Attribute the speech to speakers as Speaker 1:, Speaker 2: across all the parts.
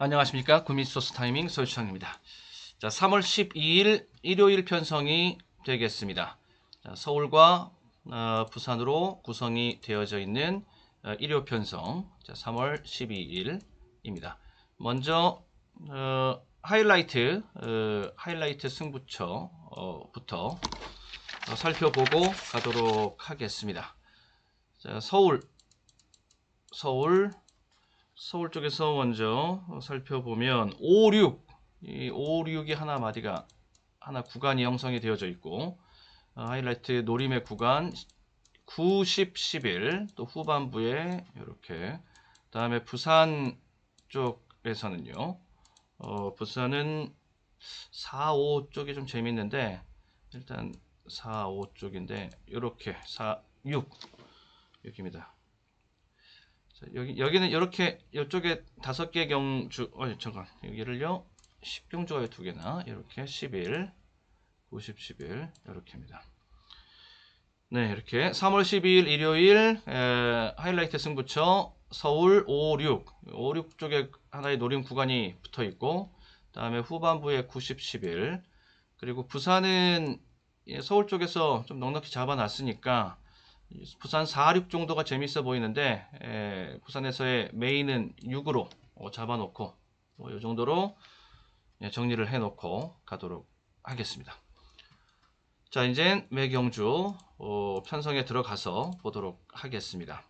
Speaker 1: 안녕하십니까. 구미소스 타이밍 소유창입니다. 자, 3월 12일 일요일 편성이 되겠습니다. 자, 서울과 부산으로 구성이 되어져 있는 일요 편성. 자, 3월 12일입니다. 먼저 하이라이트 승부처부터 살펴보고 가도록 하겠습니다. 자, 서울 쪽에서 먼저 살펴보면 5, 6, 이 5, 6이 하나 구간이 형성이 되어져 있고, 하이라이트 노림의 구간 9, 10, 11, 또 후반부에 이렇게. 다음에 부산 쪽에서는요, 부산은 4, 5 쪽이 좀 재밌는데, 일단 4, 5 쪽인데 이렇게 4, 6 여기입니다. 자, 여기는 이렇게 이쪽에 5개 경주 잠깐 여기를요 10경주가 2개나 이렇게 11 90 11 이렇게입니다. 네, 이렇게 3월 12일 일요일 하이라이트 승부처 서울 5, 6 쪽에 하나의 노림 구간이 붙어 있고, 다음에 후반부에 90 11 그리고 부산은 서울 쪽에서 좀 넉넉히 잡아놨으니까 부산 4, 6 정도가 재밌어 보이는데, 부산에서의 메인은 6으로 잡아놓고 이 정도로 정리를 해놓고 가도록 하겠습니다. 자, 이제 매경주 편성에 들어가서 보도록 하겠습니다.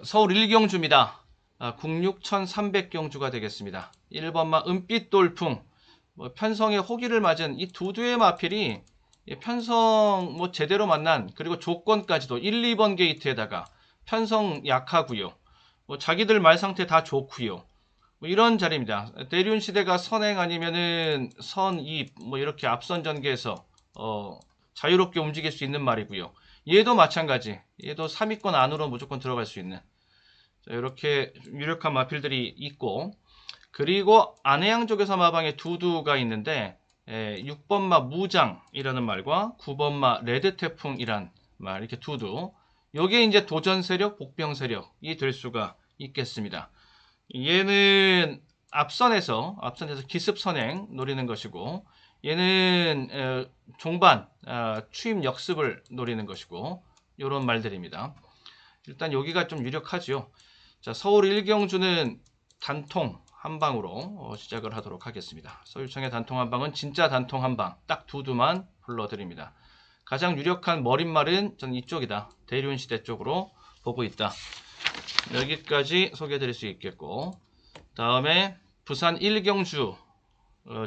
Speaker 1: 서울 1경주입니다. 국육 1300경주가 되겠습니다. 1번마 은빛 돌풍, 편성의 호기를 맞은 이 두두의 마필이 편성 제대로 만난, 그리고 조건까지도 1, 2번 게이트에다가 편성 약하고요. 자기들 말 상태 다 좋고요. 이런 자리입니다. 대륜 시대가 선행 아니면은 선입 이렇게 앞선 전개에서 자유롭게 움직일 수 있는 말이고요. 얘도 마찬가지. 얘도 3위권 안으로 무조건 들어갈 수 있는. 자, 이렇게 유력한 마필들이 있고, 그리고 안해양 쪽에서 마방에 두두가 있는데 6번마 무장이라는 말과 9번마 레드태풍이란 말, 이렇게 두두. 요게 이제 도전 세력, 복병 세력이 될 수가 있겠습니다. 얘는 앞선에서 기습 선행 노리는 것이고, 얘는 종반 추임 역습을 노리는 것이고, 요런 말들입니다. 일단 여기가 좀 유력하죠. 자, 서울 1경주는 단통 한방으로 시작을 하도록 하겠습니다. 서울청의 단통 한방은 진짜 단통 한방, 딱 두두만 불러드립니다. 가장 유력한 머릿말은 전 이쪽이다. 대륜시대 쪽으로 보고 있다. 여기까지 소개해드릴 수 있겠고, 다음에 부산 1경주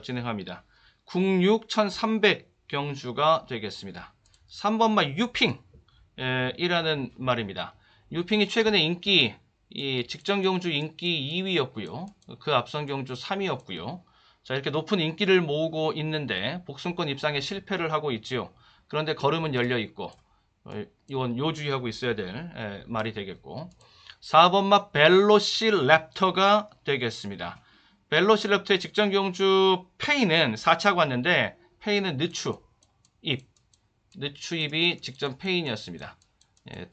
Speaker 1: 진행합니다. 국육 1300경주가 되겠습니다. 3번마 유핑 이라는 말입니다. 유핑이 최근에 이 직전 경주 인기 2위였고요. 그 앞선 경주 3위였고요. 자, 이렇게 높은 인기를 모으고 있는데 복순권 입상에 실패를 하고 있지요. 그런데 걸음은 열려 있고, 이건 요주의하고 있어야 될 말이 되겠고, 4번마 벨로시랩터가 되겠습니다. 벨로시랩터의 직전 경주 페이는 4차 갔는데, 페이는 늦추입이 직전 페인이었습니다.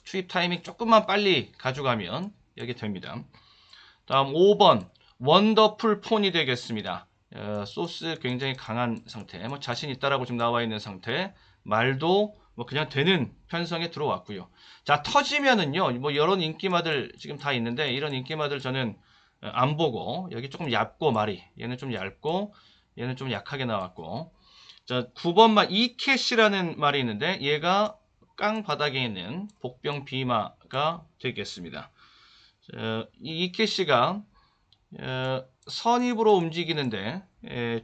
Speaker 1: 투입 타이밍 조금만 빨리 가져가면 여기 됩니다. 다음 5번 원더풀 폰이 되겠습니다. 소스 굉장히 강한 상태, 자신 있다라고 지금 나와 있는 상태, 말도 그냥 되는 편성에 들어왔고요. 자, 터지면은요, 이런 인기마들 지금 다 있는데, 이런 인기마들 저는 안 보고, 여기 조금 얇고 말이, 얘는 좀 얇고 얘는 좀 약하게 나왔고, 자, 9번마 이캐시라는 말이 있는데, 얘가 깡 바닥에 있는 복병 비마가 되겠습니다. 이 이캐시가 선입으로 움직이는데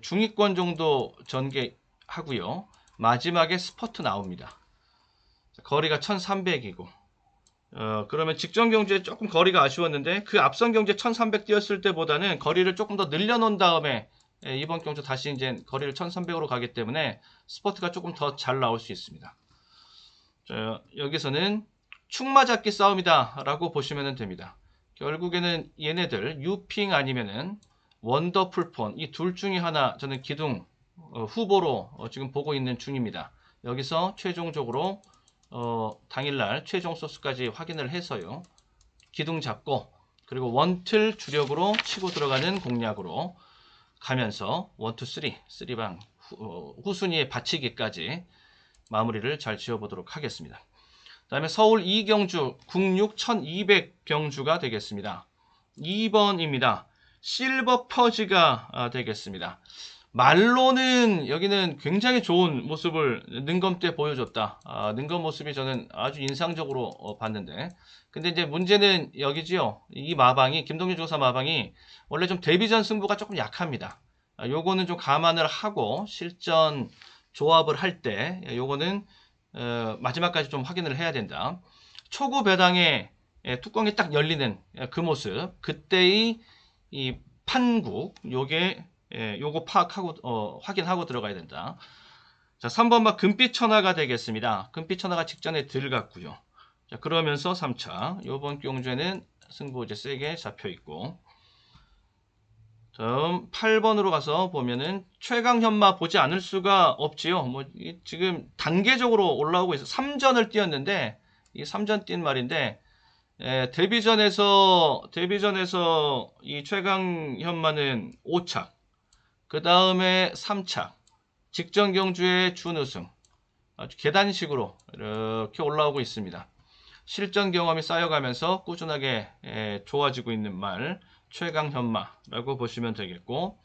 Speaker 1: 중위권 정도 전개하고요. 마지막에 스퍼트 나옵니다. 거리가 1300이고, 그러면 직전 경주에 조금 거리가 아쉬웠는데, 그 앞선 경주에 1300 뛰었을 때보다는 거리를 조금 더 늘려놓은 다음에 이번 경주 다시 이제 거리를 1300으로 가기 때문에 스퍼트가 조금 더 잘 나올 수 있습니다. 자, 여기서는 축마잡기 싸움이다 라고 보시면 됩니다. 결국에는 얘네들 유핑 아니면은 원더풀폰, 이 둘 중에 하나 저는 기둥 후보로 지금 보고 있는 중입니다. 여기서 최종적으로 당일날 최종 소스까지 확인을 해서요, 기둥 잡고 그리고 원틀 주력으로 치고 들어가는 공략으로 가면서 1, 2, 3방 후순위에 받치기까지 마무리를 잘 지어보도록 하겠습니다. 그 다음에 서울 이경주 국육 1200경주가 되겠습니다. 2번입니다. 실버 퍼즈가 되겠습니다. 말로는 여기는 굉장히 좋은 모습을 능검 때 보여줬다. 능검 모습이 저는 아주 인상적으로 봤는데, 근데 이제 문제는 여기지요. 이 마방이, 김동률 조사 마방이 원래 좀 데뷔전 승부가 조금 약합니다. 요거는 좀 감안을 하고 실전 조합을 할 때 요거는 마지막까지 좀 확인을 해야 된다. 초구 배당에 뚜껑이 딱 열리는 그 모습, 그때의 이 판국, 요거 파악하고 확인하고 들어가야 된다. 자, 3번마 금빛 천하가 되겠습니다. 금빛 천하가 직전에 들어갔고요. 자, 그러면서 3차 요번 경주에는 승부 이제 세게 잡혀 있고, 다음 8번으로 가서 보면은 최강 현마 보지 않을 수가 없지요. 뭐 지금 단계적으로 올라오고 있어. 3전을 뛰었는데 이 3전 뛴 말인데 데뷔전에서 이 최강 현마는 5착, 그 다음에 3착, 직전 경주의 준우승, 아주 계단식으로 이렇게 올라오고 있습니다. 실전 경험이 쌓여가면서 꾸준하게 좋아지고 있는 말 최강 현마라고 보시면 되겠고,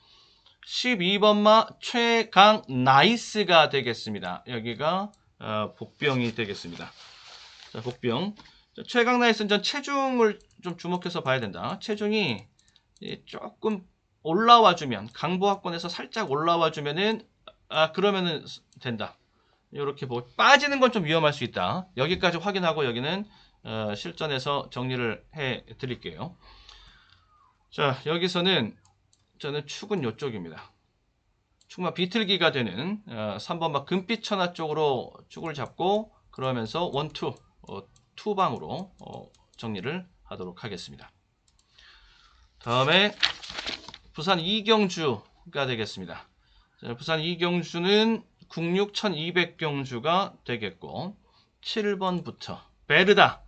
Speaker 1: 12번마 최강 나이스가 되겠습니다. 여기가 복병이 되겠습니다. 자, 복병. 최강 나이스는 전 체중을 좀 주목해서 봐야 된다. 체중이 조금 올라와주면, 강보합권에서 살짝 올라와주면은 그러면은 된다. 이렇게 빠지는 건 좀 위험할 수 있다. 여기까지 확인하고 여기는 실전에서 정리를 해 드릴게요. 자, 여기서는 저는 축은 이쪽입니다. 축마 비틀기가 되는 3번마 금빛 천하 쪽으로 축을 잡고 그러면서 1, 2, 투방으로 정리를 하도록 하겠습니다. 다음에 부산 이경주가 되겠습니다. 자, 부산 이경주는 국육 1200경주가 되겠고, 7번부터 베르다.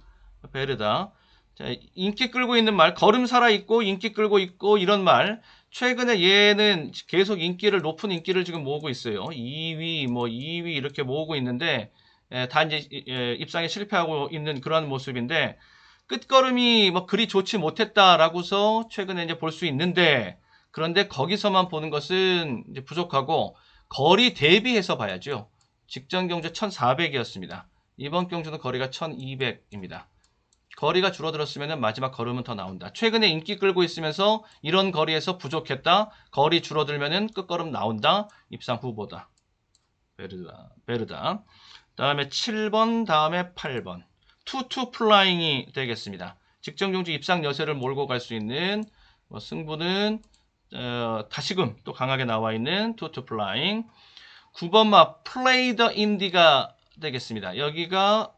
Speaker 1: 자, 인기 끌고 있는 말, 걸음 살아있고 인기 끌고 있고 이런 말, 최근에 얘는 계속 높은 인기를 지금 모으고 있어요. 2위, 2위 이렇게 모으고 있는데 다 이제 입상에 실패하고 있는 그런 모습인데, 끝걸음이 그리 좋지 못했다라고서 최근에 이제 볼 수 있는데, 그런데 거기서만 보는 것은 이제 부족하고 거리 대비해서 봐야죠. 직전 경주 1400이었습니다. 이번 경주는 거리가 1200입니다. 거리가 줄어들었으면 마지막 걸음은 더 나온다. 최근에 인기 끌고 있으면서 이런 거리에서 부족했다. 거리 줄어들면 끝걸음 나온다. 입상 후보다. 베르다. 다음에 7번, 다음에 8번. 투투 플라잉이 되겠습니다. 직전 경주 입상 여세를 몰고 갈 수 있는 승부는 다시금 또 강하게 나와 있는 투투 플라잉. 9번마 플레이 더 인디가 되겠습니다. 여기가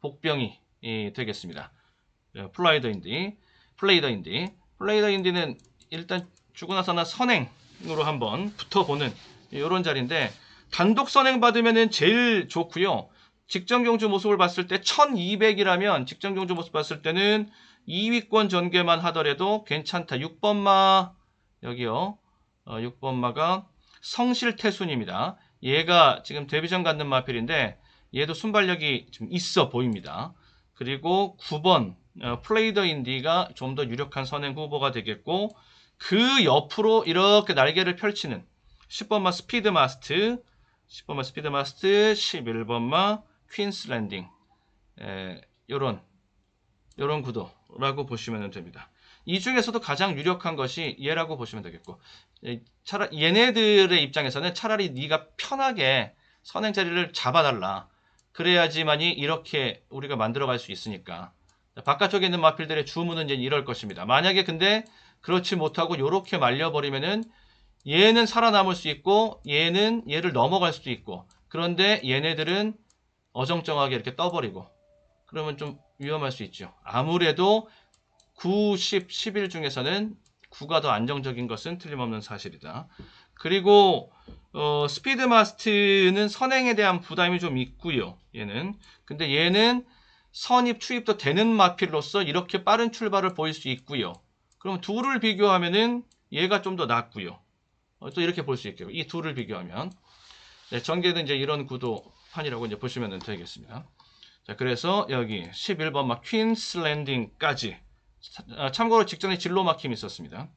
Speaker 1: 복병이 되겠습니다. 플레이 더 인디는 일단 주고 나서나 선행으로 한번 붙어보는 이런 자리인데, 단독 선행 받으면 제일 좋고요. 직전 경주 모습을 봤을 때 1200이라면 직전 경주 모습 봤을 때는 2위권 전개만 하더라도 괜찮다. 6번마 여기요. 6번마가 성실태순입니다. 얘가 지금 데뷔전 갖는 마필인데 얘도 순발력이 좀 있어 보입니다. 그리고 9번 플레이 더 인디가 좀 더 유력한 선행 후보가 되겠고, 그 옆으로 이렇게 날개를 펼치는 10번마 스피드마스트, 11번마 퀸스 랜딩, 요런 구도라고 보시면 됩니다. 이 중에서도 가장 유력한 것이 얘라고 보시면 되겠고, 얘네들의 입장에서는 차라리 네가 편하게 선행 자리를 잡아달라. 그래야지만이 이렇게 우리가 만들어갈 수 있으니까. 바깥쪽에 있는 마필들의 주문은 이제 이럴 것입니다. 만약에 근데 그렇지 못하고 이렇게 말려버리면은 얘는 살아남을 수 있고 얘를 넘어갈 수도 있고, 그런데 얘네들은 어정쩡하게 이렇게 떠버리고 그러면 좀 위험할 수 있죠. 아무래도 9, 10, 11 중에서는 9가 더 안정적인 것은 틀림없는 사실이다. 그리고 스피드마스트는 선행에 대한 부담이 좀 있고요. 근데 얘는 선입 추입도 되는 마필로서 이렇게 빠른 출발을 보일 수 있고요. 그럼 둘을 비교하면은 얘가 좀 더 낫고요. 또 이렇게 볼 수 있고요. 이 둘을 비교하면 네, 전개는 이제 이런 구도판이라고 이제 보시면 되겠습니다. 자, 그래서 여기 11번 막 퀸스 랜딩까지 참고로 직전에 진로 막힘이 있었습니다.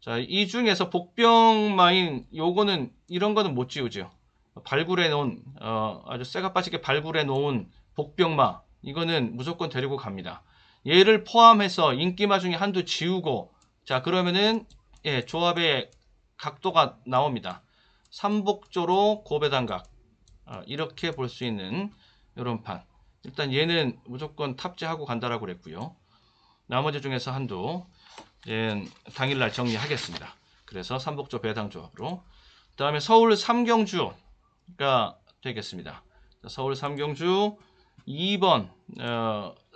Speaker 1: 자, 이 중에서 복병마인 요거는 이런 거는 못 지우죠. 발굴해 놓은 아주 쇠가 빠지게 발굴해 놓은 복병마 이거는 무조건 데리고 갑니다. 얘를 포함해서 인기마 중에 한두 지우고 자 그러면은 예, 조합의 각도가 나옵니다. 삼복조로 고배단각 이렇게 볼 수 있는 이런 판. 일단 얘는 무조건 탑재하고 간다라고 그랬고요. 나머지 중에서 한두 얘는 당일날 정리하겠습니다. 그래서 삼복조 배당 조합으로. 그 다음에 서울 삼경주가 되겠습니다. 서울 삼경주 2번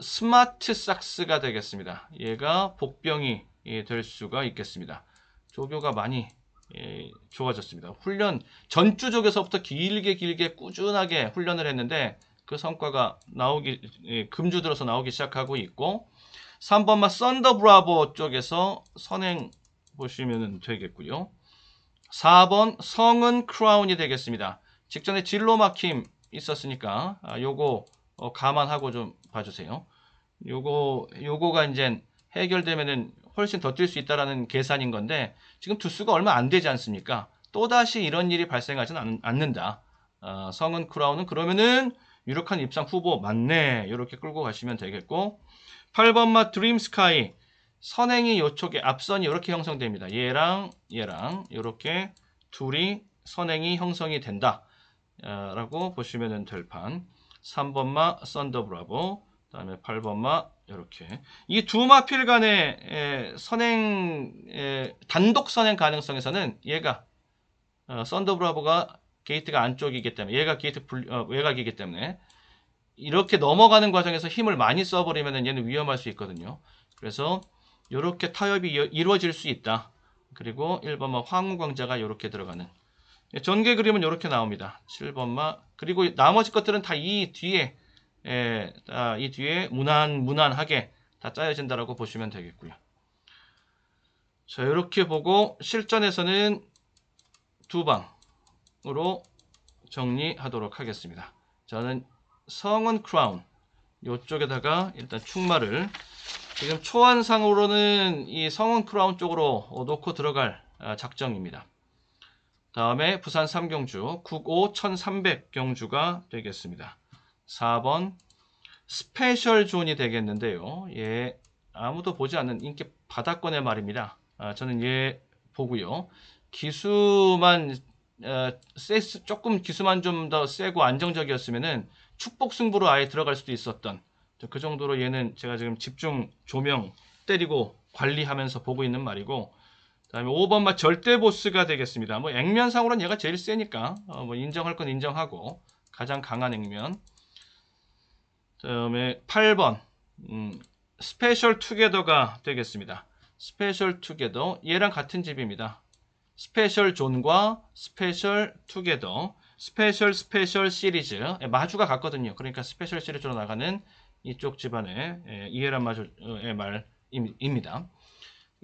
Speaker 1: 스마트 삭스가 되겠습니다. 얘가 복병이 될 수가 있겠습니다. 조교가 많이 좋아졌습니다. 훈련 전주족에서부터 길게 꾸준하게 훈련을 했는데 그 성과가 나오기 금주 들어서 나오기 시작하고 있고 3번마 썬더 브라보 쪽에서 선행 보시면 되겠고요. 4번 성은 크라운이 되겠습니다. 직전에 진로 막힘 있었으니까 요거 감안하고 좀 봐주세요. 요거가 이제 해결되면은 훨씬 더 뛸 수 있다라는 계산인 건데 지금 두수가 얼마 안 되지 않습니까? 또다시 이런 일이 발생하지는 않는다. 성은 크라운은 그러면은 유력한 입상 후보 맞네. 이렇게 끌고 가시면 되겠고 8번마 드림스카이 선행이 요쪽에 앞선이 이렇게 형성됩니다. 얘랑 이렇게 둘이 선행이 형성이 된다. 라고 보시면 될 판. 3번마 썬더브라보 그 다음에 8번마 이렇게 이 두 마필 간의 선행 단독 선행 가능성에서는 얘가 썬더브라보가 게이트가 안쪽이기 때문에 얘가 게이트 외곽이기 때문에 이렇게 넘어가는 과정에서 힘을 많이 써버리면 얘는 위험할 수 있거든요. 그래서 이렇게 타협이 이루어질 수 있다. 그리고 1번마 황후광자가 이렇게 들어가는 전개 그림은 이렇게 나옵니다. 7번마 그리고 나머지 것들은 다 이 뒤에 무난하게 다 짜여진다라고 보시면 되겠고요. 자 이렇게 보고 실전에서는 두 방으로 정리하도록 하겠습니다. 저는 성은 크라운 이쪽에다가 일단 충마를 지금 초안상으로는 이 성은 크라운 쪽으로 놓고 들어갈 작정입니다. 다음에 부산 3경주 95 1300 경주가 되겠습니다. 4번 스페셜 존이 되겠는데요. 얘 아무도 보지 않는 인기 바닥권의 말입니다. 저는 얘 보고요. 기수만 조금 기수만 좀 더 세고 안정적이었으면은 축복 승부로 아예 들어갈 수도 있었던 그 정도로 얘는 제가 지금 집중 조명 때리고 관리하면서 보고 있는 말이고 다음에 5번마 절대 보스가 되겠습니다. 뭐 액면상으로는 얘가 제일 세니까 뭐 인정할 건 인정하고 가장 강한 액면. 다음에 8번 스페셜 투게더가 되겠습니다. 스페셜 투게더 얘랑 같은 집입니다. 스페셜 존과 스페셜 투게더 스페셜 시리즈 마주가 같거든요. 그러니까 스페셜 시리즈로 나가는 이쪽 집안의 이해란 마주의 말입니다.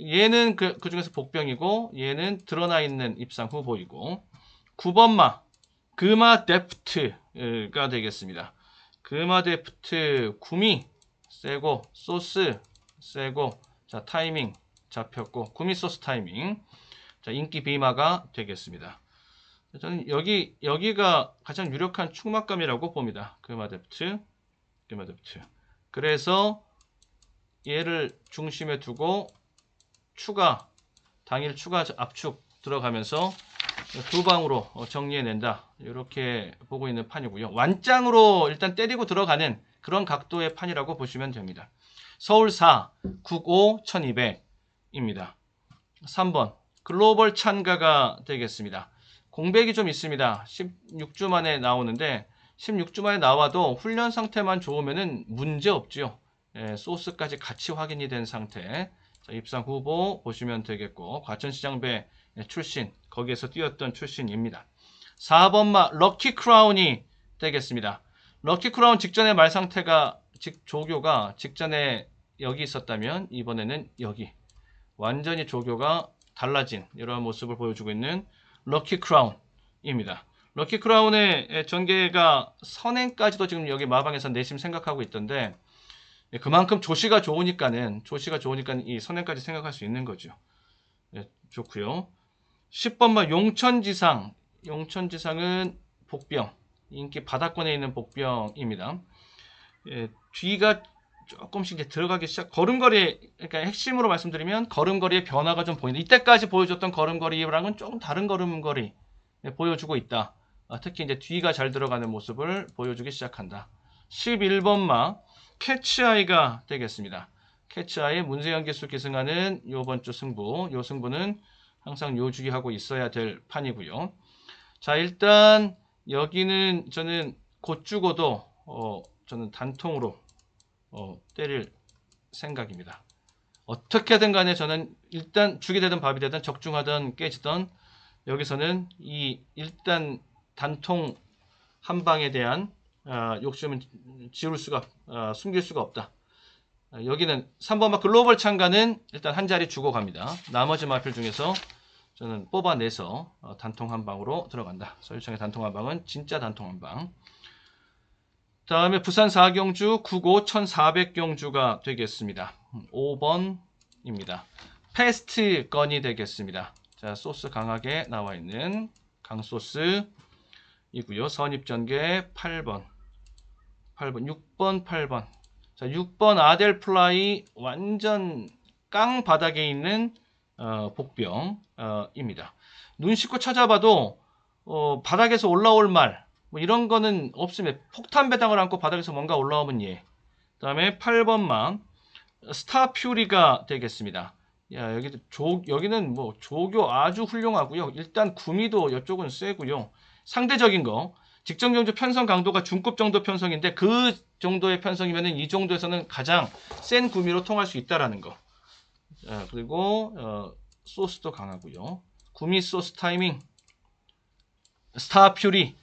Speaker 1: 얘는 그 중에서 복병이고 얘는 드러나 있는 입상 후보이고 9번마 금화 데프트가 되겠습니다. 금화 데프트 구미 세고 소스 세고 자 타이밍 잡혔고 구미 소스 타이밍 자 인기 비마가 되겠습니다. 저는 여기가 가장 유력한 축막감이라고 봅니다. 금화 데프트 그래서 얘를 중심에 두고 당일 추가 압축 들어가면서 두 방으로 정리해낸다. 이렇게 보고 있는 판이고요. 완장으로 일단 때리고 들어가는 그런 각도의 판이라고 보시면 됩니다. 서울 4, 95, 1200입니다. 3번 글로벌 찬가가 되겠습니다. 공백이 좀 있습니다. 16주 만에 나오는데 16주 만에 나와도 훈련 상태만 좋으면 문제 없죠. 소스까지 같이 확인이 된 상태. 자, 입상 후보 보시면 되겠고 과천시장배 출신 거기에서 뛰었던 출신입니다. 4번마 럭키 크라운이 되겠습니다. 럭키 크라운 직전의 말 상태가 조교가 직전에 여기 있었다면 이번에는 여기 완전히 조교가 달라진 이러한 모습을 보여주고 있는 럭키 크라운입니다. 럭키 크라운의 전개가 선행까지도 지금 여기 마방에서 내심 생각하고 있던데 그만큼 조시가 좋으니까는 이 선행까지 생각할 수 있는 거죠. 예, 좋고요. 10번마 용천지상은 복병, 인기 바닥권에 있는 복병입니다. 예, 뒤가 조금씩 이제 들어가기 걸음걸이, 그러니까 핵심으로 말씀드리면 걸음걸이의 변화가 좀 보인다. 이때까지 보여줬던 걸음걸이랑은 조금 다른 걸음걸이 보여주고 있다. 특히 이제 뒤가 잘 들어가는 모습을 보여주기 시작한다. 11번마 캐치아이가 되겠습니다. 캐치아이 문세영 기수 기승하는 요번 주 승부. 요 승부는 항상 요주의하고 있어야 될 판이고요. 자, 일단 여기는 저는 곧 죽어도 저는 단통으로 때릴 생각입니다. 어떻게든 간에 저는 일단 죽이 되든 밥이 되든 적중하든 깨지든 여기서는 이 일단 단통 한 방에 대한 욕심은 숨길 수가 없다. 여기는 3번마 글로벌 참가는 일단 한 자리 주고 갑니다. 나머지 마필 중에서 저는 뽑아내서 단통 한 방으로 들어간다. 서유창의 단통 한 방은 진짜 단통 한 방. 다음에 부산 4경주 9고 1400경주가 되겠습니다. 5번입니다. 패스트 건이 되겠습니다. 자, 소스 강하게 나와 있는 강소스이고요. 선입전개 8번, 6번, 8번. 자, 6번 아델플라이 완전 깡 바닥에 있는 복병입니다. 눈 씻고 찾아봐도 바닥에서 올라올 말 뭐 이런 거는 없으면 폭탄 배당을 안고 바닥에서 뭔가 올라오면 예. 그 다음에 8번만 스타 퓨리가 되겠습니다. 야, 여기는 뭐 조교 아주 훌륭하고요. 일단 구미도 이쪽은 세고요. 상대적인 거 직전 경주 편성 강도가 중급 정도 편성인데 그 정도의 편성이면은 이 정도에서는 가장 센 구미로 통할 수 있다라는 거. 그리고 소스도 강하고요. 구미 소스 타이밍 스타 퓨리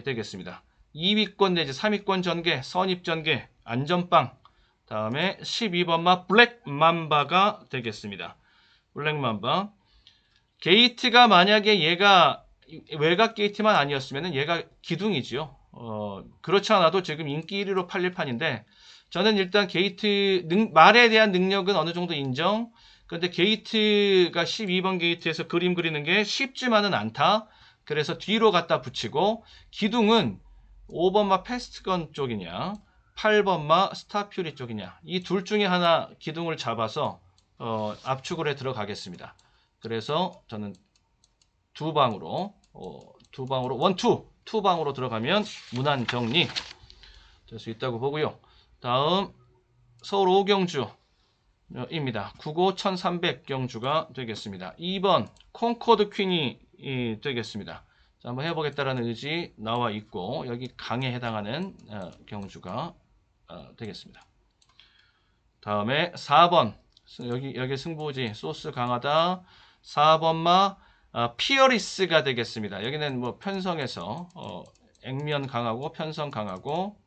Speaker 1: 되겠습니다. 2위권 내지 3위권 전개, 선입 전개, 안전빵. 다음에 12번마 블랙 맘바가 되겠습니다. 블랙 맘바. 게이트가 만약에 얘가 외곽 게이트만 아니었으면 얘가 기둥이지요. 그렇지 않아도 지금 인기 1위로 팔릴 판인데 저는 일단 게이트 말에 대한 능력은 어느 정도 인정. 그런데 게이트가 12번 게이트에서 그림 그리는 게 쉽지만은 않다. 그래서 뒤로 갖다 붙이고 기둥은 5번마 패스트건 쪽이냐 8번마 스타퓨리 쪽이냐 이 둘 중에 하나 기둥을 잡아서 압축을 해 들어가겠습니다. 그래서 저는 두 방으로 투 방으로 들어가면 무난 정리 될 수 있다고 보고요. 다음 서울 5경주입니다. 9고 1300경주가 되겠습니다. 2번 콩코드 퀸이 되겠습니다. 자, 한번 해보겠다라는 의지 나와 있고 여기 강에 해당하는 경주가 되겠습니다. 다음에 4번 여기 승부지 소스 강하다. 4번마 피어리스가 되겠습니다. 여기는 뭐 편성에서 액면 강하고 편성 강하고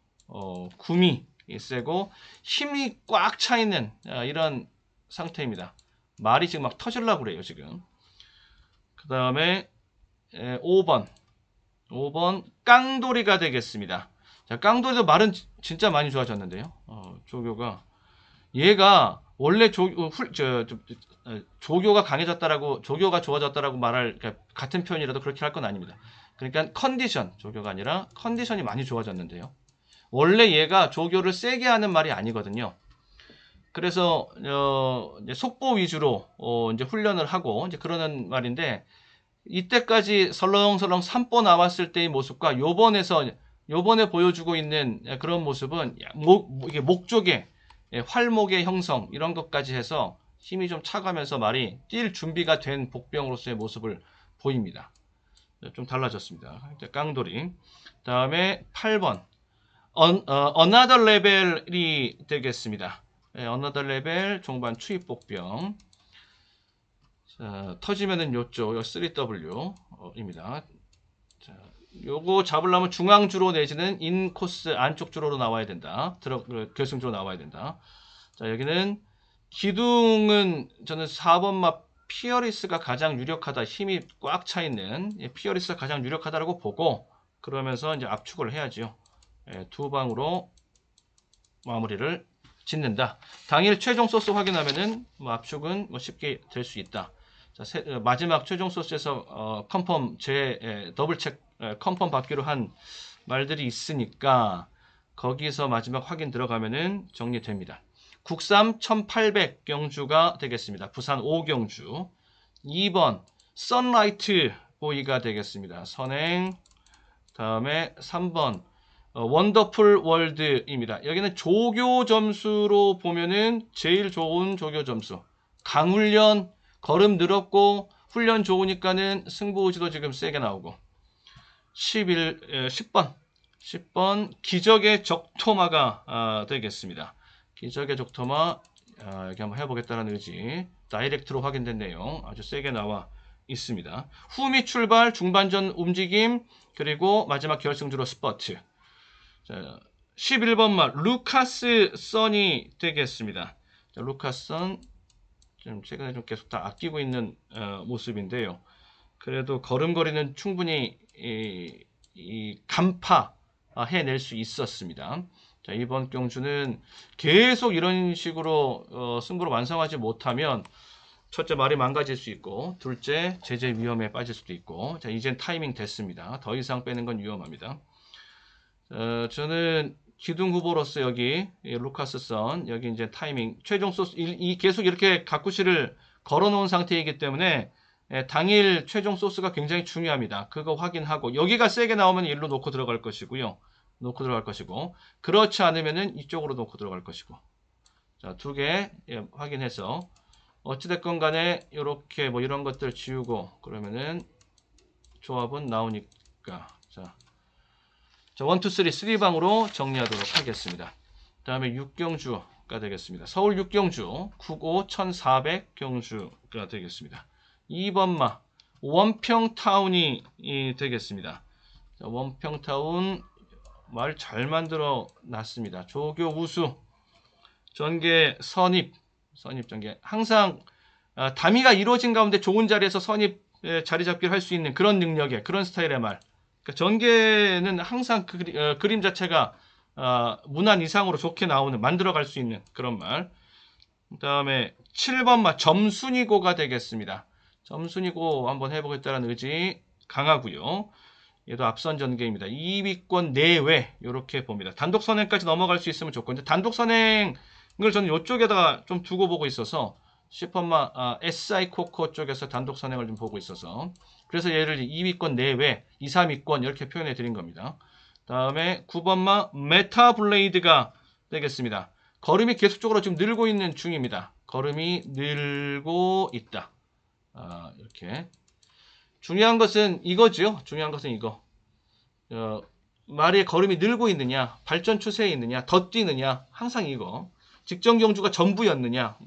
Speaker 1: 구미 세고 힘이 꽉 차 있는 이런 상태입니다. 말이 지금 막 터질라고 그래요 지금. 그 다음에 5번 깡돌이가 되겠습니다. 자, 깡돌이도 말은 진짜 많이 좋아졌는데요. 조교가 얘가 원래 조교가 강해졌다라고 조교가 좋아졌다라고 말할 그러니까 같은 표현이라도 그렇게 할 건 아닙니다. 그러니까 조교가 아니라 컨디션이 많이 좋아졌는데요. 원래 얘가 조교를 세게 하는 말이 아니거든요. 그래서 이제 속보 위주로 이제 훈련을 하고 이제 그러는 말인데 이때까지 설렁설렁 산보 나왔을 때의 모습과 요번에 보여주고 있는 그런 모습은 이게 목 쪽에 활목의 형성 이런 것까지 해서 힘이 좀 차가면서 말이 뛸 준비가 된 복병으로서의 모습을 보입니다. 좀 달라졌습니다. 깡돌이. 다음에 8번 Another Level이 되겠습니다. Another Level 종반 추입 복병. 자, 터지면은 요쪽 3W입니다. 자, 요거 잡으려면 중앙주로 내지는 인코스 안쪽 주로로 나와야 된다. 결승주로 나와야 된다. 자, 여기는 기둥은 저는 4번 마 피어리스가 가장 유력하다. 힘이 꽉 차 있는 피어리스가 가장 유력하다라고 보고 그러면서 이제 압축을 해야죠. 두 방으로 마무리를 짓는다. 당일 최종 소스 확인하면은 뭐 압축은 뭐 쉽게 될 수 있다. 자, 마지막 최종 소스에서 컨펌 더블 체 컨펌 받기로 한 말들이 있으니까 거기서 마지막 확인 들어가면은 정리됩니다. 국삼 1800경주가 되겠습니다. 부산 5경주. 2번 선라이트 보이가 되겠습니다. 선행. 다음에 3번 원더풀 월드입니다. 여기는 조교 점수로 보면은 제일 좋은 조교 점수. 강훈련, 걸음 늘었고 훈련 좋으니까는 승부지도 지금 세게 나오고. 10번 기적의 적토마가 되겠습니다. 기적의 적토마 여기 한번 해보겠다는 의지. 다이렉트로 확인된 내용 아주 세게 나와 있습니다. 후미 출발, 중반전 움직임, 그리고 마지막 결승주로 스퍼트. 자, 11번 말 루카스 선이 되겠습니다. 자, 루카스 선 좀 최근에 좀 계속 다 아끼고 있는 모습인데요. 그래도 걸음걸이는 충분히 간파 해낼 수 있었습니다. 자, 이번 경주는 계속 이런 식으로 승부를 완성하지 못하면 첫째 말이 망가질 수 있고 둘째 제재 위험에 빠질 수도 있고 자, 이젠 타이밍 됐습니다. 더 이상 빼는 건 위험합니다. 저는 기둥 후보로서 여기 루카스 선 여기 이제 타이밍 최종 소스 계속 이렇게 가쿠시를 걸어 놓은 상태이기 때문에 당일 최종 소스가 굉장히 중요합니다. 그거 확인하고 여기가 세게 나오면 일로 놓고 들어갈 것이고요. 놓고 들어갈 것이고 그렇지 않으면은 이쪽으로 놓고 들어갈 것이고 자, 두 개 확인해서 어찌됐건 간에 이렇게 뭐 이런 것들 지우고 그러면은 조합은 나오니까 자 1, 2, 3, 3방으로 정리하도록 하겠습니다. 그 다음에 6경주가 되겠습니다. 서울 6경주 95 1400경주가 되겠습니다. 2번마 원평타운이 되겠습니다. 자, 원평타운 말 잘 만들어 놨습니다. 조교 우수 전개 선입 전개 항상 다미가 이루어진 가운데 좋은 자리에서 선입 자리 잡기를 할 수 있는 그런 능력의 그런 스타일의 말. 그러니까 전개는 항상 그림 자체가 문안 이상으로 좋게 나오는 만들어갈 수 있는 그런 말. 그 다음에 7번마 점순이고가 되겠습니다. 점순이고 한번 해보겠다는 의지 강하고요. 얘도 앞선 전개입니다. 2위권 내외 이렇게 봅니다. 단독 선행까지 넘어갈 수 있으면 좋고 근데 단독 선행을 저는 이쪽에다가 좀 두고 보고 있어서 10번마 SI 코코 쪽에서 단독 선행을 좀 보고 있어서 그래서 얘를 2위권 내외 2, 3위권 이렇게 표현해 드린 겁니다. 다음에 9번마 메타 블레이드가 되겠습니다. 걸음이 계속적으로 지금 늘고 있는 중입니다. 걸음이 늘고 있다. 이렇게 중요한 것은 이거죠. 중요한 것은 이거. 말의 걸음이 늘고 있느냐, 발전 추세에 있느냐, 더 뛰느냐, 항상 이거. 직전 경주가 전부였느냐,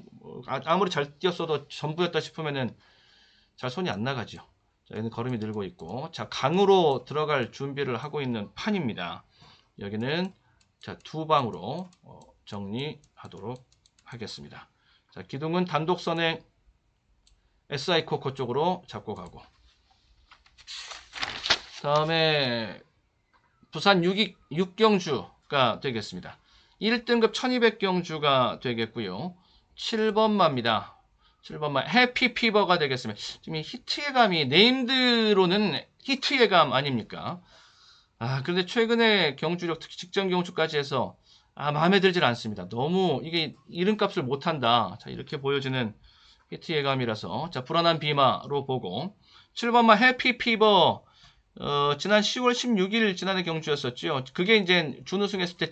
Speaker 1: 아무리 잘 뛰었어도 전부였다 싶으면은 잘 손이 안 나가죠. 자, 여기는 걸음이 늘고 있고, 자, 강으로 들어갈 준비를 하고 있는 판입니다. 여기는 자, 두 방으로 정리하도록 하겠습니다. 자, 기둥은 단독 선행 SI 코코 쪽으로 잡고 가고. 다음에 부산 6경주가 되겠습니다. 1등급 1200경주가 되겠고요. 7번마입니다. 7번마 해피피버가 되겠습니다. 지금 히트예감이 네임드로는 히트예감 아닙니까? 그런데 최근에 경주력 특히 직전 경주까지 해서 마음에 들질 않습니다. 너무 이게 이름값을 못한다. 자, 이렇게 보여지는 히트예감이라서 자, 불안한 비마로 보고 7번마 해피피버 지난 10월 16일 지난해 경주였었죠. 그게 이제 준우승했을 때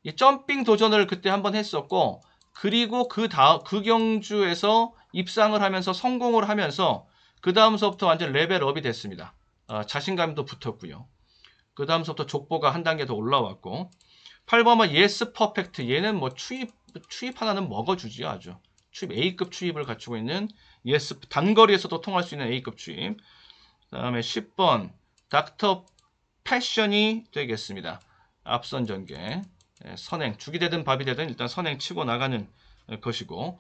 Speaker 1: 이 점핑 도전을 그때 한번 했었고, 그리고 그 경주에서 입상을 하면서 성공을 하면서 그 다음서부터 완전 레벨업이 됐습니다. 자신감도 붙었고요. 그 다음서부터 족보가 한 단계 더 올라왔고, 8번은 예스 퍼펙트. 얘는 뭐 추입 하나는 먹어주지요, 아주. 추입 A급 추입을 갖추고 있는 예스 단거리에서도 통할 수 있는 A급 추입. 그 다음에 10번 닥터 패션이 되겠습니다. 앞선 전개. 선행. 죽이 되든 밥이 되든 일단 선행 치고 나가는 것이고.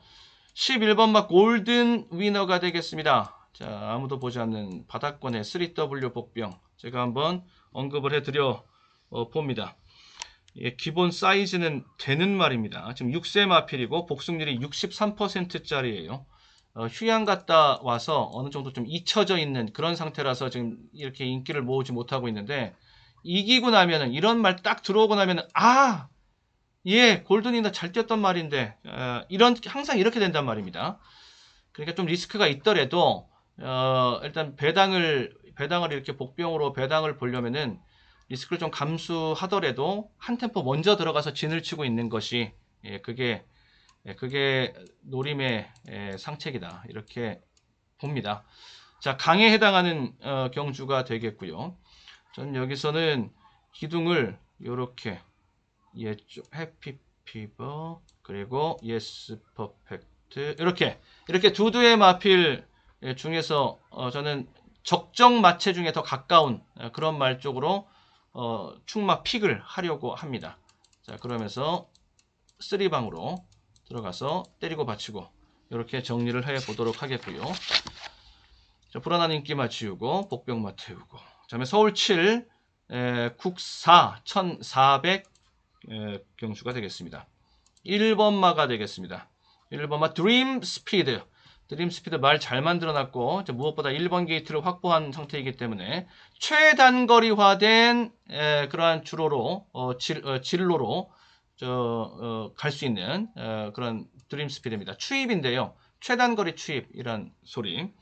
Speaker 1: 11번 막 골든 위너가 되겠습니다. 자, 아무도 보지 않는 바닥권의 3W 복병. 제가 한번 언급을 해드려 봅니다. 기본 사이즈는 되는 말입니다. 지금 6세 마필이고 복승률이 63%짜리예요. 휴양 갔다 와서 어느 정도 좀 잊혀져 있는 그런 상태라서 지금 이렇게 인기를 모으지 못하고 있는데, 이기고 나면은, 이런 말 딱 들어오고 나면은, 아! 예, 골든이나 잘 뛰었던 말인데, 항상 이렇게 된단 말입니다. 그러니까 좀 리스크가 있더라도, 일단 배당을 이렇게 복병으로 배당을 보려면은, 리스크를 좀 감수하더라도, 한 템포 먼저 들어가서 진을 치고 있는 것이, 그게 노림의 상책이다. 이렇게 봅니다. 자, 강에 해당하는 경주가 되겠고요. 저는 여기서는 기둥을 이렇게 해피피버 그리고 예스 퍼펙트 이렇게 두두의 마필 중에서 저는 적정 마체 중에 더 가까운 그런 말 쪽으로 충마 픽을 하려고 합니다. 자, 그러면서 3방으로 들어가서 때리고 받치고 이렇게 정리를 해 보도록 하겠고요. 자, 불안한 인기마 지우고 복병마 태우고. 그 다음에 서울 7 국사 1400 경주가 되겠습니다. 1번마가 되겠습니다. 1번마 드림 스피드. 드림 스피드 말 잘 만들어놨고 무엇보다 1번 게이트를 확보한 상태이기 때문에 최단거리화된 그러한 주로로 진로로 갈 수 있는 그런 드림 스피드입니다. 추입인데요. 최단거리 추입이란 소리.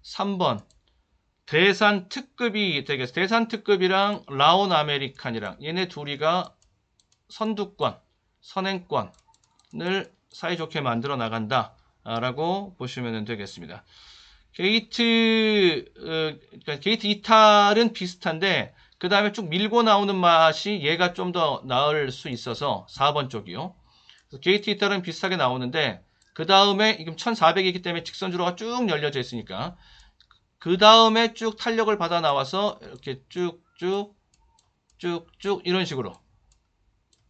Speaker 1: 3번 대산 특급이 되겠습니다. 대산 특급이랑 라온 아메리칸이랑 얘네 둘이가 선두권, 선행권을 사이좋게 만들어 나간다 라고 보시면 되겠습니다. 그러니까 게이트 이탈은 비슷한데 그 다음에 쭉 밀고 나오는 맛이 얘가 좀 더 나을 수 있어서 4번 쪽이요. 게이트 이탈은 비슷하게 나오는데 그 다음에 지금 1400이기 때문에 직선주로가 쭉 열려져 있으니까 그 다음에 쭉 탄력을 받아 나와서 이렇게 쭉쭉 이런 식으로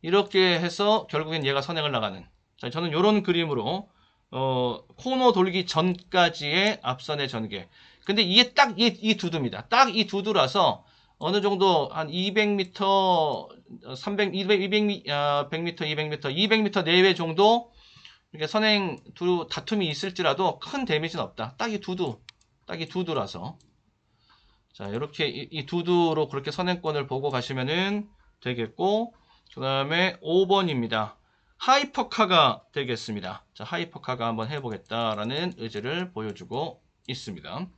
Speaker 1: 이렇게 해서 결국엔 얘가 선행을 나가는. 자, 저는 이런 그림으로 코너 돌기 전까지의 앞선의 전개. 근데 이게 딱 이 두두입니다. 딱 이 두두라서 어느 정도 한 200m, 300, 100m, 200m, 200m 내외 정도 이렇게 선행 다툼이 있을지라도 큰 데미지는 없다. 딱 이 두두라서. 자, 이렇게 이 두두로 그렇게 선행권을 보고 가시면은 되겠고, 그 다음에 5번입니다. 하이퍼카가 되겠습니다. 자, 하이퍼카가 한번 해보겠다라는 의지를 보여주고 있습니다.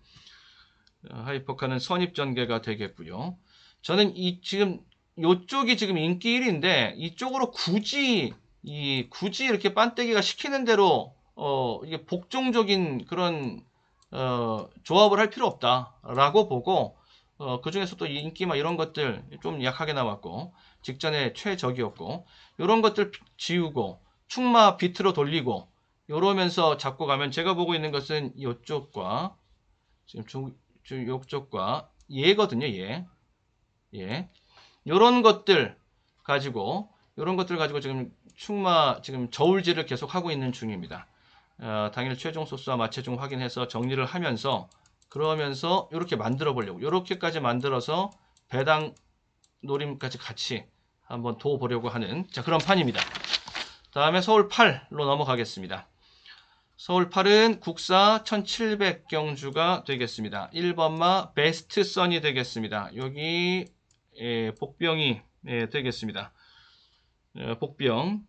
Speaker 1: 하이퍼카는 선입전개가 되겠고요. 저는 지금 이쪽이 지금 인기 1위인데 이쪽으로 굳이 이렇게 반떼기가 시키는 대로 이게 복종적인 그런 조합을 할 필요 없다라고 보고 그 중에서 또 인기마 이런 것들 좀 약하게 나왔고 직전에 최적이었고 이런 것들 지우고 충마 비트로 돌리고 이러면서 잡고 가면 제가 보고 있는 것은 이쪽과 지금 이쪽과 얘거든요. 얘. 이런 것들 가지고 지금 충마 지금 저울질을 계속 하고 있는 중입니다. 당일 최종 소수와 마체중 확인해서 정리를 하면서 그러면서 이렇게 만들어 보려고 이렇게까지 만들어서 배당 노림까지 같이 한번 둬 보려고 하는 그런 판입니다. 다음에 서울 8로 넘어가겠습니다. 서울 8은 국사 1700 경주가 되겠습니다. 1번마 베스트 선이 되겠습니다. 여기 복병이 되겠습니다. 복병.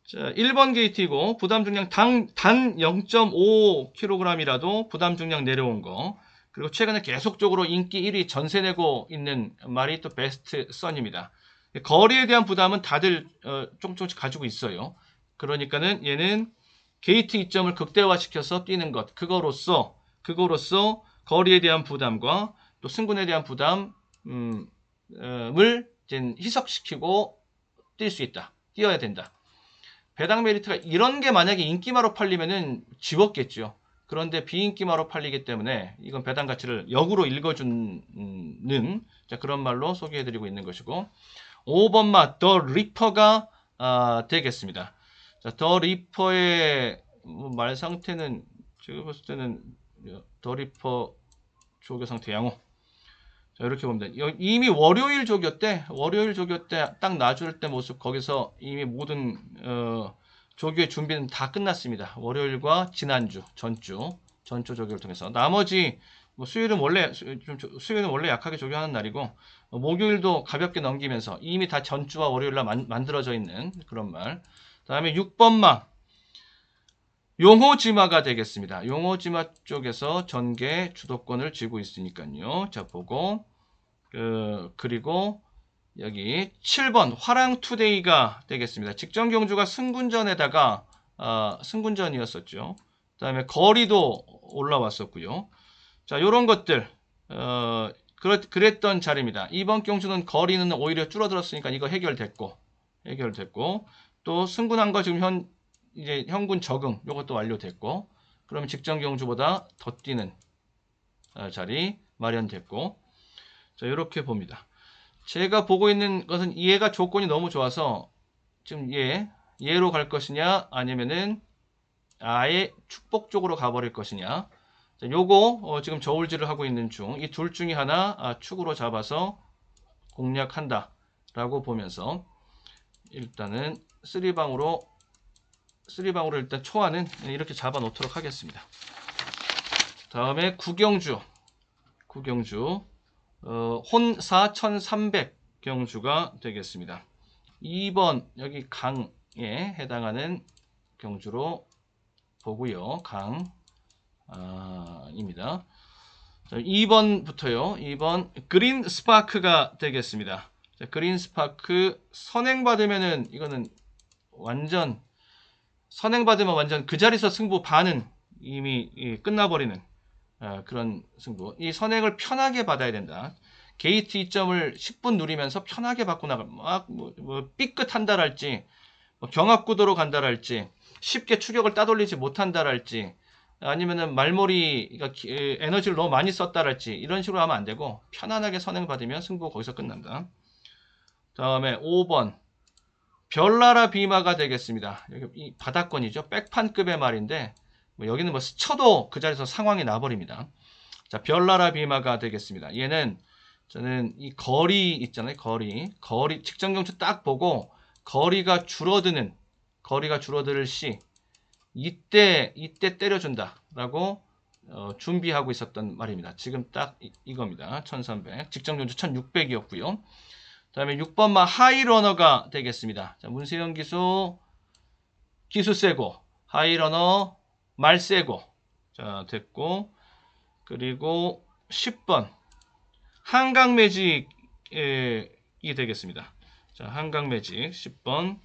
Speaker 1: 자, 1번 게이트이고 부담 중량 단 0.5kg이라도 부담 중량 내려온 거. 그리고 최근에 계속적으로 인기 1위 전세 내고 있는 말이 또 베스트 선입니다. 거리에 대한 부담은 다들 조금씩 가지고 있어요. 그러니까는 얘는 게이트 이점을 극대화시켜서 뛰는 것. 그거로써 거리에 대한 부담과 또 승군에 대한 부담을 희석시키고 뛸 수 있다. 뛰어야 된다. 배당 메리트가 이런 게 만약에 인기마로 팔리면은 지웠겠죠. 그런데 비인기마로 팔리기 때문에 이건 배당 가치를 역으로 읽어주는 그런 말로 소개해드리고 있는 것이고, 5번마 더 리퍼가 되겠습니다. 자, 더 리퍼의 말 상태는 제가 봤을 때는 더 리퍼 조교 상태 양호. 자, 이렇게 보면 돼. 이미 월요일 조교 때 딱 놔줄 때 모습, 거기서 이미 모든 조교의 준비는 다 끝났습니다. 월요일과 지난주, 전주 조교를 통해서. 나머지 수요일은 원래 약하게 조교하는 날이고, 목요일도 가볍게 넘기면서 이미 다 전주와 월요일날 만들어져 있는 그런 말. 다음에 6번마 용호지마가 되겠습니다. 용호지마 쪽에서 전개 주도권을 쥐고 있으니까요. 자, 보고 그리고 여기 7번 화랑투데이가 되겠습니다. 직전 경주가 승군전에다가 승군전이었었죠. 그 다음에 거리도 올라왔었고요. 자, 요런 것들 그랬던 자리입니다. 이번 경주는 거리는 오히려 줄어들었으니까 이거 해결됐고 또 승군한 거 지금 이제 현군 적응 요것도 완료됐고, 그러면 직전 경주보다 더 뛰는 자리 마련됐고, 자, 이렇게 봅니다. 제가 보고 있는 것은 얘가 조건이 너무 좋아서 지금 얘로 갈 것이냐 아니면은 아예 축복 쪽으로 가버릴 것이냐. 자, 요거 지금 저울질을 하고 있는 중, 이 둘 중에 하나 축으로 잡아서 공략한다 라고 보면서 일단은 3방으로 일단 초안은 이렇게 잡아 놓도록 하겠습니다. 다음에 구경주 혼사 1300 경주가 되겠습니다. 2번 여기 강에 해당하는 경주로 보고요. 입니다. 자, 2번부터요. 2번 그린 스파크가 되겠습니다. 자, 그린 스파크 선행받으면은 이거는 완전 그 자리에서 승부 반은 이미 끝나버리는 그런 승부. 이 선행을 편하게 받아야 된다. 게이트 2점을 10분 누리면서 편하게 받고 나가. 삐끗한다랄지, 경합구도로 간다랄지, 쉽게 추격을 따돌리지 못한다랄지, 아니면은 말머리가 에너지를 너무 많이 썼다랄지, 이런 식으로 하면 안 되고 편안하게 선행 받으면 승부가 거기서 끝난다. 다음에 5번 별나라 비마가 되겠습니다. 여기 이 바닥권이죠. 백판급의 말인데 여기는 스쳐도 그 자리에서 상황이 나버립니다. 자, 별나라 비마가 되겠습니다. 얘는 저는 이 거리 있잖아요. 거리 직전 경주 딱 보고 거리가 줄어들 시 이때 때려준다라고 준비하고 있었던 말입니다. 지금 딱 이겁니다. 1300 직전 경주 1600이었고요. 다음에 6번마 하이러너가 되겠습니다. 자, 문세영 기수 세고, 하이러너 말 세고. 자, 됐고, 그리고 10번 한강 매직이 되겠습니다. 자, 한강 매직 10번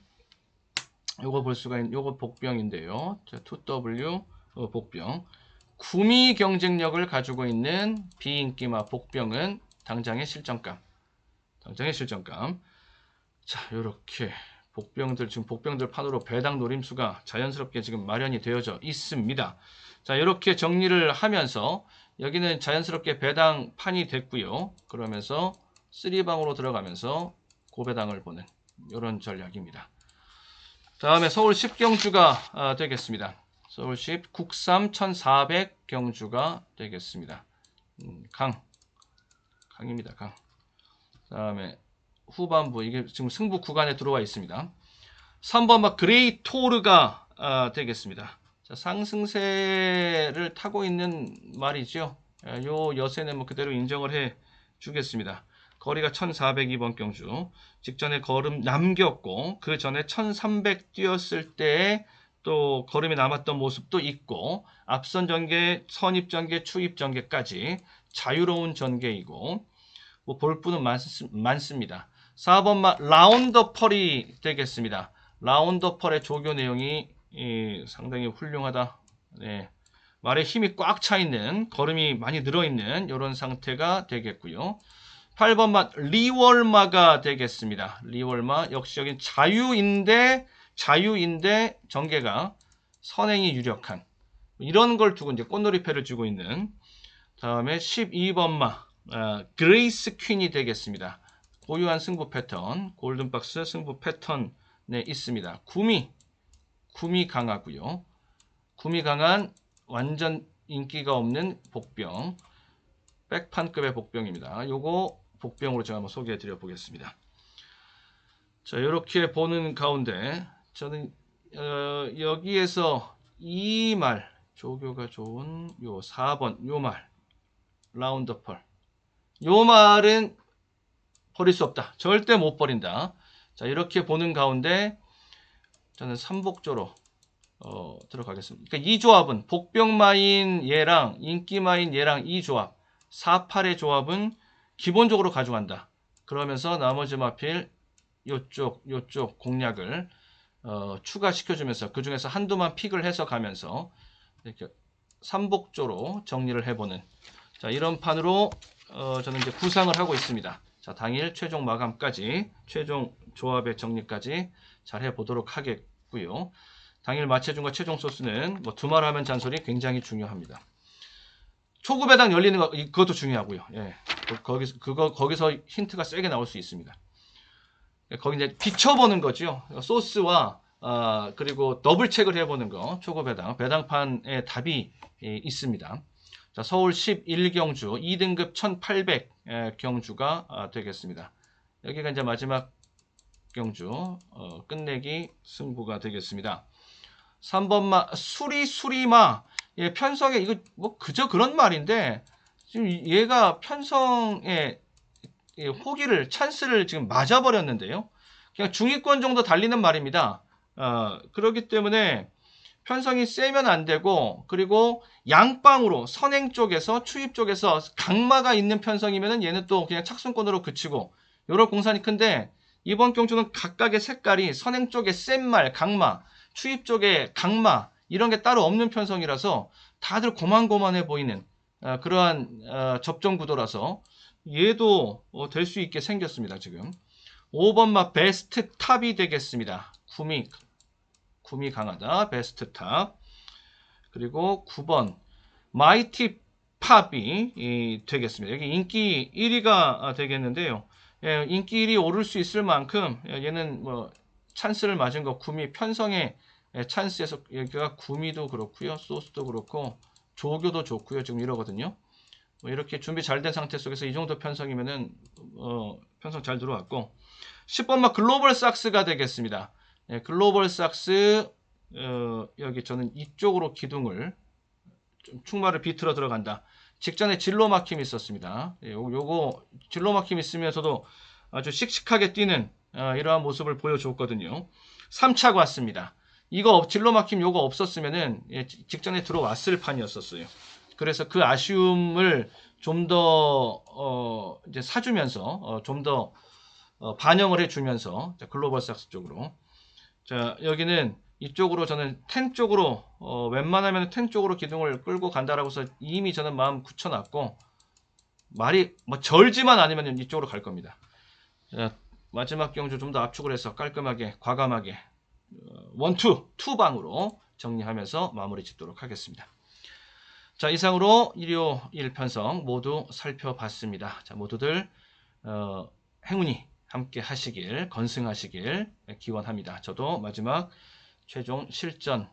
Speaker 1: 요거 볼 수가 있는 요거 복병인데요. 자, 2W 복병. 구미 경쟁력을 가지고 있는 비인기마 복병은 당장의 실전감. 자, 요렇게 지금 복병들 판으로 배당 노림수가 자연스럽게 지금 마련이 되어져 있습니다. 자, 요렇게 정리를 하면서 여기는 자연스럽게 배당 판이 됐고요. 그러면서 3방으로 들어가면서 고배당을 보는 이런 전략입니다. 다음에 서울 10경주가 되겠습니다. 서울 10 국삼 1400 경주가 되겠습니다. 강입니다. 강. 다음에 후반부 이게 지금 승부 구간에 들어와 있습니다. 3번 그레이 토르가 되겠습니다. 자, 상승세를 타고 있는 말이죠. 요 여세는 그대로 인정을 해 주겠습니다. 거리가 1402번 경주 직전에 걸음 남겼고 그 전에 1300 뛰었을 때 또 걸음이 남았던 모습도 있고, 앞선 전개, 선입 전개, 추입 전개까지 자유로운 전개이고 볼뿐은 많습니다. 4번마 라운더 펄이 되겠습니다. 라운더 펄의 조교 내용이 상당히 훌륭하다. 네. 말에 힘이 꽉 차 있는, 걸음이 많이 늘어 있는 이런 상태가 되겠고요. 8번마 리월마가 되겠습니다. 리월마 역시 여긴 자유인데 전개가 선행이 유력한 이런 걸 두고 이제 꽃놀이패를 쥐고 있는. 다음에 12번마 그레이스 퀸이 되겠습니다. 고유한 승부 패턴, 골든박스 승부 패턴에 있습니다. 구미 강하고요. 구미 강한 완전 인기가 없는 복병, 백판급의 복병입니다. 요거 복병으로 제가 한번 소개해 드려 보겠습니다. 자, 이렇게 보는 가운데 저는 여기에서 이 말, 조교가 좋은 요 4번 요 말, 라운드 펄, 요 말은 버릴 수 없다. 절대 못 버린다. 자, 이렇게 보는 가운데 저는 삼복조로 들어가겠습니다. 그러니까 이 조합은 복병마인 얘랑 인기마인 얘랑 이 조합 4-8의 조합은 기본적으로 가져간다. 그러면서 나머지 마필 요쪽 공략을 추가시켜주면서 그 중에서 한두만 픽을 해서 가면서 이렇게 삼복조로 정리를 해보는, 자, 이런 판으로 저는 이제 구상을 하고 있습니다. 자, 당일 최종 마감까지, 최종 조합의 정리까지 잘 해보도록 하겠고요. 당일 마체중과 최종 소스는 뭐 두말하면 잔소리 굉장히 중요합니다. 초급 배당 열리는 거 그것도 중요하고요. 예, 거기서 힌트가 세게 나올 수 있습니다. 거기 이제 비춰보는 거죠. 소스와 그리고 더블 체크를 해보는 거. 초급 배당판에 답이 있습니다. 자, 서울 11경주 2등급 1800 경주가 되겠습니다. 여기가 이제 마지막 경주 끝내기 승부가 되겠습니다. 3번마 수리마. 예, 편성에 이거 뭐 그저 그런 말인데 지금 얘가 편성에 호기를 찬스를 지금 맞아버렸는데요. 그냥 중위권 정도 달리는 말입니다. 그렇기 때문에 편성이 세면 안 되고, 그리고 양방으로 선행 쪽에서 추입 쪽에서 강마가 있는 편성이면은 얘는 또 그냥 착순권으로 그치고 요럴 공산이 큰데, 이번 경주는 각각의 색깔이 선행 쪽에 센 말 강마, 추입 쪽에 강마 이런 게 따로 없는 편성이라서 다들 고만고만해 보이는 그러한 접종 구도라서 얘도 될 수 있게 생겼습니다. 지금 5번마 베스트 탑이 되겠습니다. 구미 강하다 베스트 탑. 그리고 9번 마이티 팝이 되겠습니다. 여기 인기 1위가 되겠는데요. 예, 인기 1위 오를 수 있을 만큼 얘는 뭐 찬스를 맞은 거, 구미 편성의 찬스에서 여기가 구미도 그렇고요, 소스도 그렇고 조교도 좋고요. 지금 이러거든요. 뭐 이렇게 준비 잘 된 상태 속에서 이 정도 편성이면은 편성 잘 들어왔고, 10번마 글로벌 삭스가 되겠습니다. 예, 글로벌 삭스 여기 저는 이쪽으로 기둥을 좀 충마를 비틀어 들어간다. 직전에 진로 막힘이 있었습니다. 예, 요거 진로 막힘 있으면서도 아주 씩씩하게 뛰는 이러한 모습을 보여줬거든요. 3차가 왔습니다. 이거 진로 막힘 요거 없었으면은 직전에 들어왔을 판이었었어요. 그래서 그 아쉬움을 좀 더 이제 사주면서 좀 더 반영을 해주면서, 자, 글로벌 삭스 쪽으로, 자, 여기는 이쪽으로 저는 10 쪽으로 웬만하면 10 쪽으로 기둥을 끌고 간다라고 해서 이미 저는 마음 굳혀놨고, 말이 뭐 절지만 않으면 이쪽으로 갈 겁니다. 자, 마지막 경주 좀 더 압축을 해서 깔끔하게 과감하게 2방으로 정리하면서 마무리 짓도록 하겠습니다. 자, 이상으로 일요일 편성 모두 살펴봤습니다. 자, 모두들 행운이 함께 하시길, 건승하시길 기원합니다. 저도 마지막 최종 실전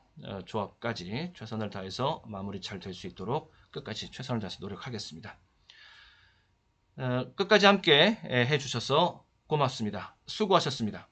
Speaker 1: 조합까지 최선을 다해서 마무리 잘 될 수 있도록 끝까지 최선을 다해서 노력하겠습니다. 끝까지 함께 해주셔서 고맙습니다. 수고하셨습니다.